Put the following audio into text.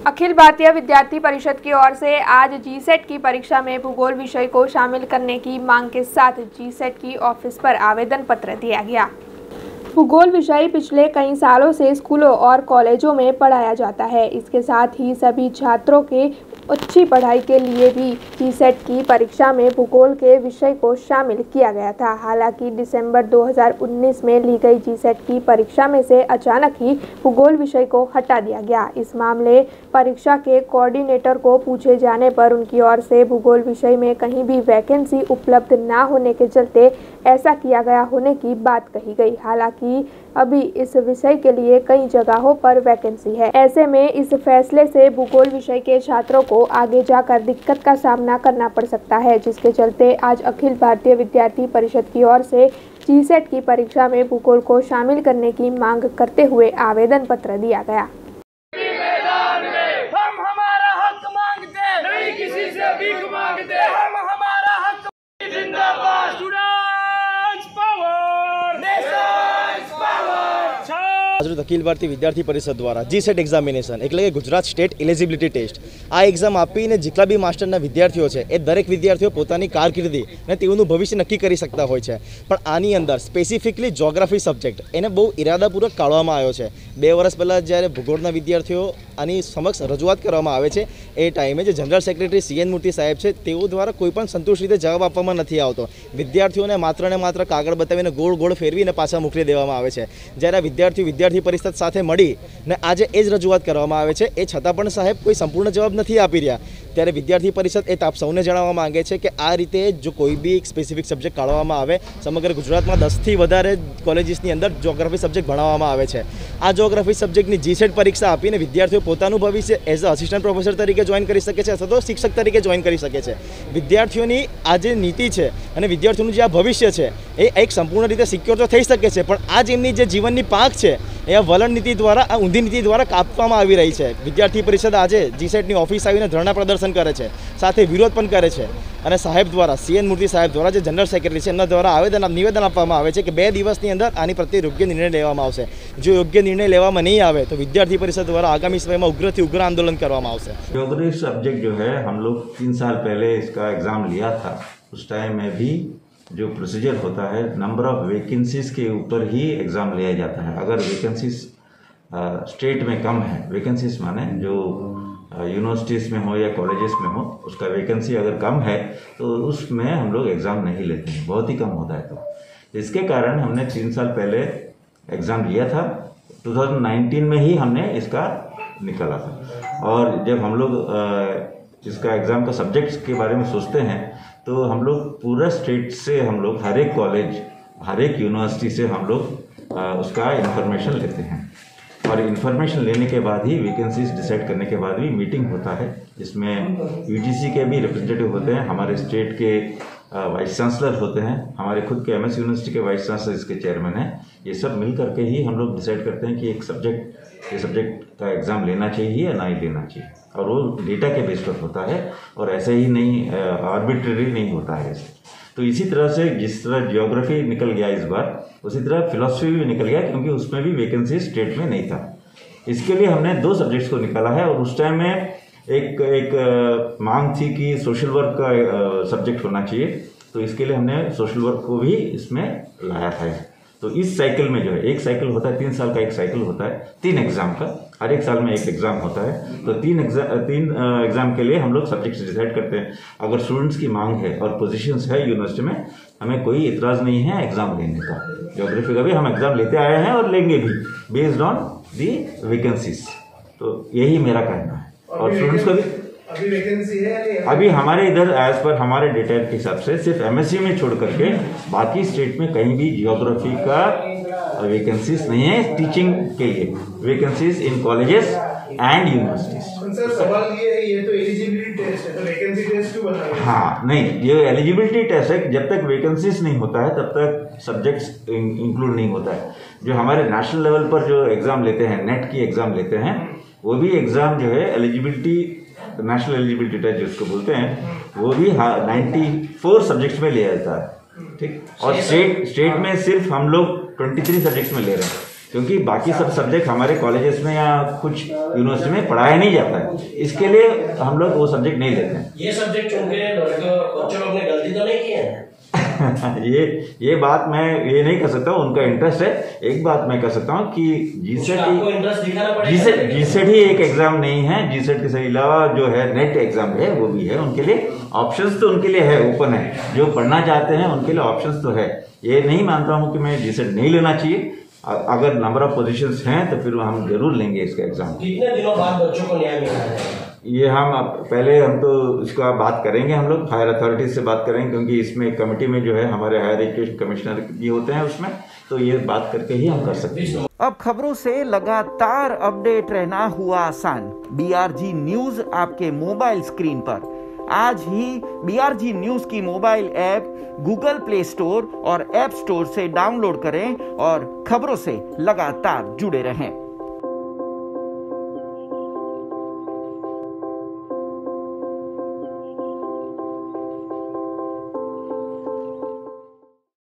अखिल भारतीय विद्यार्थी परिषद की ओर से आज जीसेट की परीक्षा में भूगोल विषय को शामिल करने की मांग के साथ जीसेट की ऑफिस पर आवेदन पत्र दिया गया। भूगोल विषय पिछले कई सालों से स्कूलों और कॉलेजों में पढ़ाया जाता है। इसके साथ ही सभी छात्रों के अच्छी पढ़ाई के लिए भी जीसेट की परीक्षा में भूगोल के विषय को शामिल किया गया था। हालांकि दिसंबर 2019 में ली गई जीसेट की परीक्षा में से अचानक ही भूगोल विषय को हटा दिया गया। इस मामले परीक्षा के कोऑर्डिनेटर को पूछे जाने पर उनकी ओर से भूगोल विषय में कहीं भी वैकेंसी उपलब्ध न होने के चलते ऐसा किया गया होने की बात कही गई। हालांकि अभी इस विषय के लिए कई जगहों पर वैकेंसी है। ऐसे में इस फैसले से भूगोल विषय के छात्रों को आगे जाकर दिक्कत का सामना करना पड़ सकता है, जिसके चलते आज अखिल भारतीय विद्यार्थी परिषद की ओर से जीसेट की परीक्षा में भूगोल को शामिल करने की मांग करते हुए आवेदन पत्र दिया गया। हम हमारा हक मांगते नहीं, किसी से भीख मांगते, हम हमारा हक जिंदाबाद। Students power, Nations power. आज अखिल भारतीय विद्यार्थी परिषद द्वारा जीसेट एग्जामिनेशन એટલે કે ગુજરાત સ્ટેટ એલિજિબિલિટી ટેસ્ટ આ એક્ઝામ આપીને જેટલા બી માસ્ટરના વિદ્યાર્થીઓ છે એ દરેક વિદ્યાર્થીઓ પોતાની કારકિર્દી અને તેઓનું ભવિષ્ય નક્કી કરી શકતા હોય છે, પણ આની અંદર સ્પેસિફિકલી જ્યોગ્રાફી સબ્જેક્ટ એને બહુ ઇરાદાપૂર્વક કાઢવામાં આવ્યો છે। 2 વર્ષ પહેલાં જ્યારે ભૂગોળના વિદ્યાર્થીઓ આની સમક્ષ રજૂઆત કરવામાં આવે છે એ ટાઈમે જે જનરલ સેક્રેટરી CN મૂર્તિ સાહેબ છે તેઓ દ્વારા કોઈ પણ સંતુષ્ટ રીતે જવાબ આપવામાં નથી આવતો। વિદ્યાર્થીઓને માત્ર ને માત્ર કાગળ બતાવીને ગોળ ગોળ ફેરવીને પાછા મોકલી દેવામાં આવે છે। જ્યારે વિદ્યાર્થી પરિષદ સાથે મળી ને આજે એ જ રજૂઆત કરવામાં આવે છે, એ છતાં પણ સાહેબ કોઈ સંપૂર્ણ જવાબ નથી આપી રહ્યા। ત્યારે વિદ્યાર્થી પરિષદ એ આપ સૌને જણાવવા માંગે છે કે આ રીતે જો કોઈ બી એક સ્પેસિફિક સબ્જેક્ટ કાઢવામાં આવે, સમગ્ર ગુજરાતમાં 10થી વધારે કોલેજીસની અંદર જ્યોગ્રાફી સબ્જેક્ટ ભણાવવામાં આવે છે। આ જ્યોગ્રાફી સબ્જેક્ટની જીસેટ પરીક્ષા આપીને વિદ્યાર્થીઓ પોતાનું ભવિષ્ય એઝ અ અસિસ્ટન્ટ પ્રોફેસર તરીકે જોઈન કરી શકે છે અથવા તો શિક્ષક તરીકે જોઈન કરી શકે છે। વિદ્યાર્થીઓની આ જે નીતિ છે અને વિદ્યાર્થીઓનું જે આ ભવિષ્ય છે એ એક સંપૂર્ણ રીતે સિક્યોર તો થઈ શકે છે, પણ આ જ એમની જે જીવનની પાંખ છે એ વલણ નીતિ દ્વારા, આ ઊંધી નીતિ દ્વારા કાપવામાં આવી રહી છે। વિદ્યાર્થી પરિષદ આજે જીસેટની ઓફિસ આવીને ધરણા પ્રદર્શન કરે છે, સાથે વિરોધ પણ કરે છે અને સાહેબ દ્વારા, CN મૂર્તિ સાહેબ દ્વારા, જે જનરલ સેક્રેટરી છે એમના દ્વારા નિવેદન આપવામાં આવે છે કે 2 દિવસની અંદર આની પ્રત્યે યોગ્ય નિર્ણય લેવામાં આવશે। જો યોગ્ય નિર્ણય લેવામાં નહીં આવે તો વિદ્યાर्थी परिषद द्वारा आगामी समय में उग्र से उग्र आंदोलन કરવામાં આવશે। ज्योग्राफी सब्जेक्ट जो है हम लोग 3 साल पहले इसका एग्ज़ाम लिया था। उस टाइम में भी जो प्रोसीजर होता है, नंबर ऑफ वैकेंसीज के ऊपर ही एग्ज़ाम लिया जाता है। अगर वैकेंसीज स्टेट में कम है, वैकेंसीज माने जो यूनिवर्सिटीज़ में हो या कॉलेजेस में हो, उसका वैकेंसी अगर कम है तो उसमें हम लोग एग्ज़ाम नहीं लेते हैं, बहुत ही कम होता है। तो इसके कारण हमने 3 साल पहले एग्ज़ाम लिया था। 2019 में ही हमने इसका निकाला था। और जब हम लोग इसका एग्ज़ाम का सब्जेक्ट्स के बारे में सोचते हैं तो हम लोग पूरा स्टेट से हम लोग हर एक कॉलेज, हर एक यूनिवर्सिटी से हम लोग उसका इंफॉर्मेशन लेते हैं। और इन्फॉर्मेशन लेने के बाद ही वैकेंसीज डिसाइड करने के बाद भी मीटिंग होता है, जिसमें UGC के भी रिप्रेजेंटेटिव होते हैं, हमारे स्टेट के वाइस चांसलर होते हैं, हमारे खुद के MS यूनिवर्सिटी के वाइस चांसलर इसके चेयरमैन हैं। ये सब मिल करके ही हम लोग डिसाइड करते हैं कि एक सब्जेक्ट का एग्ज़ाम लेना चाहिए या नहीं लेना चाहिए, और वो डेटा के बेस पर होता है और ऐसे ही नहीं आर्बिट्रेरी नहीं होता है। तो इसी तरह से जिस तरह ज्योग्राफी निकल गया इस बार, उसी तरह फिलॉसफी भी निकल गया, क्योंकि उसमें भी वैकेंसी स्टेट में नहीं था। इसके लिए हमने 2 सब्जेक्ट्स को निकाला है। और उस टाइम में एक मांग थी कि सोशल वर्क का सब्जेक्ट होना चाहिए, तो इसके लिए हमने सोशल वर्क को भी इसमें लाया था। तो इस साइकिल में जो है, एक साइकिल होता है, 3 साल का एक साइकिल होता है, 3 एग्ज़ाम का, हर एक साल में एक एग्ज़ाम होता है। तो 3 एग्ज़ाम के लिए हम लोग सब्जेक्ट्स डिसाइड करते हैं। अगर स्टूडेंट्स की मांग है और पोजीशंस है यूनिवर्सिटी में, हमें कोई इतराज़ नहीं है एग्ज़ाम लेने का। ज्योग्राफी का भी हम एग्ज़ाम लेते आए हैं और लेंगे भी, बेस्ड ऑन दी वैकेंसीज। तो यही मेरा कहना है। और स्टूडेंट्स को भी अभी वैकेंसी है, अभी हमारे इधर एज पर हमारे डेटा के हिसाब से सिर्फ MSc में छोड़ करके बाकी स्टेट में कहीं भी जियोग्राफी का वैकेंसीज नहीं है। टीचिंग के लिए vacancies in colleges and universities. Sir सवाल ये तो एलिजिबिलिटी टेस्ट है, तो वैकेंसी टेस्ट क्यों बना? हाँ नहीं, ये एलिजिबिलिटी टेस्ट है। जब तक वैकेंसीज नहीं होता है तब तक सब्जेक्ट्स इंक्लूड नहीं होता है। जो हमारे नेशनल लेवल पर जो एग्ज़ाम लेते हैं, नेट की एग्ज़ाम लेते हैं, वो भी एग्ज़ाम जो है एलिजिबिलिटी, नेशनल एलिजिबिलिटी टेस्ट जिसको बोलते हैं, वो भी 94 सब्जेक्ट्स में लिया जाता है। ठीक। और स्टेट में सिर्फ हम लोग 23 सब्जेक्ट्स में ले रहे हैं। क्योंकि बाकी सब सब्जेक्ट हमारे कॉलेजेस में या कुछ यूनिवर्सिटी में पढ़ाया नहीं जाता है, इसके लिए हम लोग वो सब्जेक्ट नहीं लेते हैं। ये सब्जेक्ट चुन के बच्चों लोग ने गलती तो नहीं की है? ये बात मैं ये नहीं कर सकता, उनका इंटरेस्ट है। एक बात मैं कर सकता हूँ कि जीसेट ही एक एग्जाम नहीं है, जीसेट के अलावा जो है नेट एग्जाम है वो भी है, उनके लिए ऑप्शंस तो उनके लिए है, ओपन है, जो पढ़ना चाहते हैं उनके लिए ऑप्शंस तो है। ये नहीं मानता हूँ कि मैं जीसेट नहीं लेना चाहिए, अगर नंबर ऑफ पोजीशंस हैं तो फिर हम जरूर लेंगे इसका एग्जाम। कितने दिनों बाद बच्चों को न्याय मिला है? ये हम पहले हम तो इसका बात करेंगे, हम लोग हायर अथॉरिटीज से बात करेंगे, क्योंकि इसमें कमेटी में जो है हमारे हायर एजुकेशन कमिश्नर भी होते हैं उसमें, तो ये बात करके ही हम कर सकते हैं। अब खबरों से लगातार अपडेट रहना हुआ आसान। BRG न्यूज आपके मोबाइल स्क्रीन पर। आज ही BRG न्यूज की mobile app Google play store और ऐप स्टोर से डाउनलोड करें और खबरों से लगातार जुड़े रहें।